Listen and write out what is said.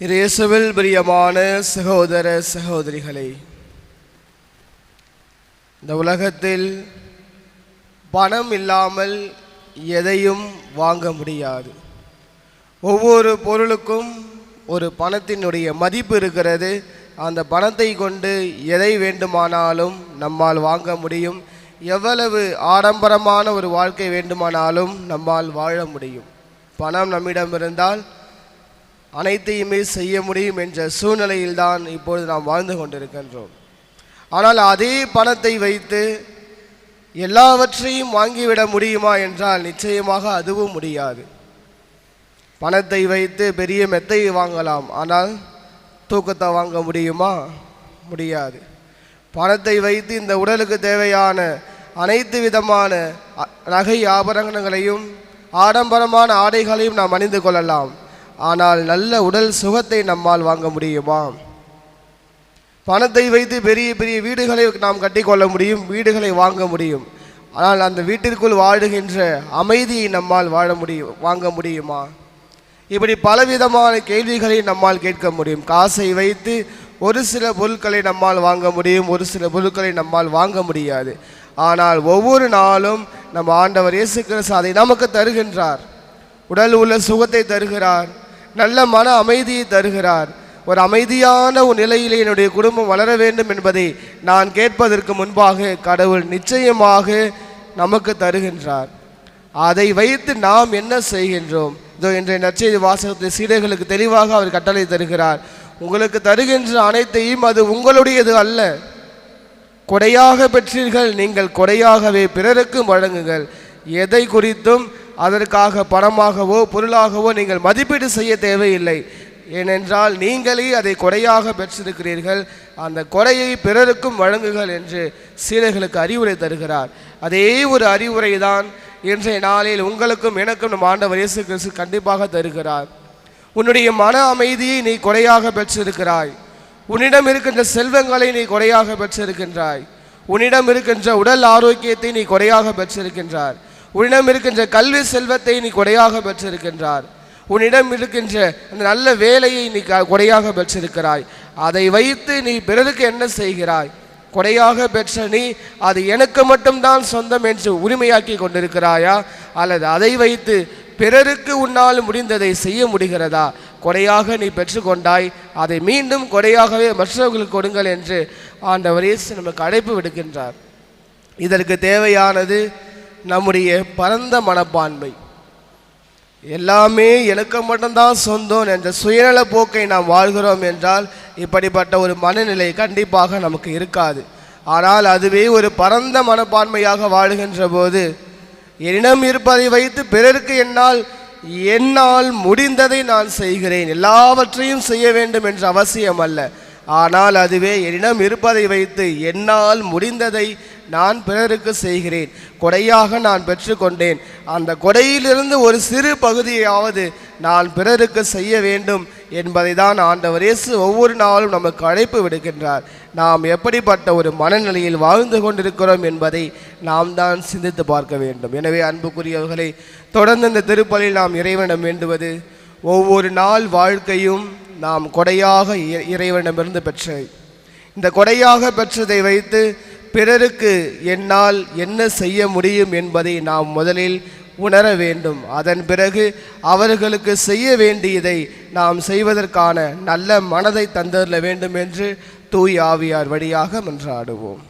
இயேசுவில் பிரியமான சகோதர சகோதரிகளே, இந்த உலகத்தில் பணம் இல்லாமல் எதையும் வாங்க முடியாது. ஒவ்வொரு பொருளுக்கும் ஒரு பணத்தினுடைய மதிப்பு இருக்கிறது. அந்த பணத்தை கொண்டு எதை வேண்டுமானாலும் நம்மால் வாங்க முடியும். எவ்வளவு ஆடம்பரமான ஒரு வாழ்க்கை வேண்டுமானாலும் நம்மால் வாழ முடியும். பணம் நம்மிடம் இருந்தால் அனைத்தையுமே செய்ய முடியும் என்ற சூழ்நிலையில்தான் இப்பொழுது நாம் வாழ்ந்து கொண்டிருக்கின்றோம். ஆனால் அதே பணத்தை வைத்து எல்லாவற்றையும் வாங்கிவிட முடியுமா என்றால் நிச்சயமாக அதுவும் முடியாது. பணத்தை வைத்து பெரிய மெத்தையை வாங்கலாம், ஆனால் தூக்கத்தை வாங்க முடியுமா? முடியாது. பணத்தை வைத்து இந்த உடலுக்கு தேவையான அனைத்து விதமான நகை ஆபரணங்களையும் ஆடம்பரமான ஆடைகளையும் நாம் அணிந்து கொள்ளலாம். ஆனால் நல்ல உடல் சுகத்தை நம்மால் வாங்க முடியுமா? பணத்தை வைத்து பெரிய பெரிய வீடுகளை நாம் கட்டிக்கொள்ள முடியும், வீடுகளை வாங்க முடியும். ஆனால் அந்த வீட்டிற்குள் வாழுகின்ற அமைதியை நம்மால் வாங்க முடியுமா? இப்படி பலவிதமான கேள்விகளை நம்மால் கேட்க முடியும். காசை வைத்து ஒரு சில பொருட்களை நம்மால் வாங்க முடியும், ஒரு சில பொருட்களை நம்மால் வாங்க முடியாது. ஆனால் ஒவ்வொரு நாளும் நம் ஆண்டவர் இயேசு கிறிஸ்து அதை நமக்கு தருகின்றார். உடல் உள்ள சுகத்தை தருகிறார், நல்ல மன அமைதியை தருகிறார். ஒரு அமைதியான ஒரு நிலையிலே என்னுடைய குடும்பம் வளர வேண்டும் என்பதை நான் கேட்பதற்கு முன்பாக கடவுள் நிச்சயமாக நமக்கு தருகின்றார். அதை வைத்து நாம் என்ன செய்கின்றோம்? இதோ இன்றைய நற்செய்தி வாசகத்தில் சீடர்களுக்கு தெளிவாக அவர் கட்டளை தருகிறார். உங்களுக்கு தருகின்ற அனைத்தையும் அது உங்களுடையது அல்ல, கொடையாக பெற்றீர்கள், நீங்கள் கொடையாகவே பிறருக்கும் வழங்குங்கள். எதை குறித்தும் அதற்காக பணமாகவோ பொருளாகவோ நீங்கள் மதிப்பீடு செய்ய தேவையில்லை. ஏனென்றால் நீங்களே அதை கொடையாக பெற்றிருக்கிறீர்கள். அந்த கொடையை பிறருக்கும் வழங்குகள் என்று சீடர்களுக்கு அறிவுரை தருகிறார். அதே ஒரு அறிவுரை தான் இன்றைய நாளில் உங்களுக்கும் எனக்கும் நம் ஆண்டவர் இயேசு கிறிஸ்து கண்டிப்பாக தருகிறார். உன்னுடைய மன அமைதியை நீ கொடையாக பெற்றிருக்கிறாய். உன்னிடம் இருக்கின்ற செல்வங்களை நீ கொடையாக பெற்றிருக்கின்றாய். உன்னிடம் இருக்கின்ற உடல் ஆரோக்கியத்தை நீ கொடையாக பெற்றிருக்கின்றார். உன்னிடம் இருக்கின்ற கல்வி செல்வத்தை நீ கொடையாக பெற்றிருக்கின்றார். உன்னிடம் இருக்கின்ற அந்த நல்ல வேலையை நீ கொடையாக பெற்றிருக்கிறாய். அதை வைத்து நீ பிறருக்கு என்ன செய்கிறாய்? கொடையாக பெற்ற நீ அது எனக்கு மட்டும்தான் சொந்தம் என்று உரிமையாக்கி கொண்டிருக்கிறாயா? அல்லது அதை வைத்து பிறருக்கு உன்னால் முடிந்ததை செய்ய முடிகிறதா? கொடையாக நீ பெற்றுக்கொண்டாய், அதை மீண்டும் கொடையாகவே மற்றவர்களுக்கு கொடுங்கள் என்று ஆண்டவர் இயேசு நமக்கு அழைப்பு விடுக்கின்றார். இதற்கு தேவையானது நம்முடைய பரந்த மனப்பான்மை. எல்லாமே எனக்கு மட்டும்தான் சொந்தம் என்ற சுயநல போக்கை நாம் வாழ்கிறோம் என்றால் இப்படிப்பட்ட ஒரு மனநிலை கண்டிப்பாக நமக்கு இருக்காது. ஆனால் அதுவே ஒரு பரந்த மனப்பான்மையாக வாழுகின்ற போது என்னிடம் இருப்பதை வைத்து பிறருக்கு என்னால் முடிந்ததை நான் செய்கிறேன், எல்லாவற்றையும் செய்ய வேண்டும் என்ற அவசியம் அல்ல. ஆனால் அதுவே என்னிடம் இருப்பதை வைத்து என்னால் முடிந்ததை நான் பிறருக்கு செய்கிறேன், கொடையாக நான் பெற்றுக்கொண்டேன். அந்த கொடையிலிருந்து ஒரு சிறு பகுதியாவது நான் பிறருக்கு செய்ய வேண்டும் என்பதை தான் ஆண்டவர் இயேசு ஒவ்வொரு நாளும் நமக்கு அழைப்பு விடுக்கின்றார். நாம் எப்படிப்பட்ட ஒரு மனநிலையில் வாழ்ந்து கொண்டிருக்கிறோம் என்பதை நாம் தான் சிந்தித்து பார்க்க வேண்டும். எனவே அன்புக்குரியவர்களை, தொடர்ந்து இந்த திருப்பலியில் நாம் இறைவனிடம் வேண்டுவது, ஒவ்வொரு நாள் வாழ்க்கையும் நாம் கொடையாக இறைவனிடமிருந்து பெற்ற இந்த கொடையாக பெற்றதை வைத்து பிறருக்கு என்னால் என்ன செய்ய முடியும் என்பதை நாம் முதலில் உணர வேண்டும். அதன் பிறகு அவர்களுக்கு செய்ய வேண்டியதை நாம் செய்வதற்கான நல்ல மனதை தந்தருள வேண்டும் என்று தூய் ஆவியார் வழியாக மன்றாடுவோம்.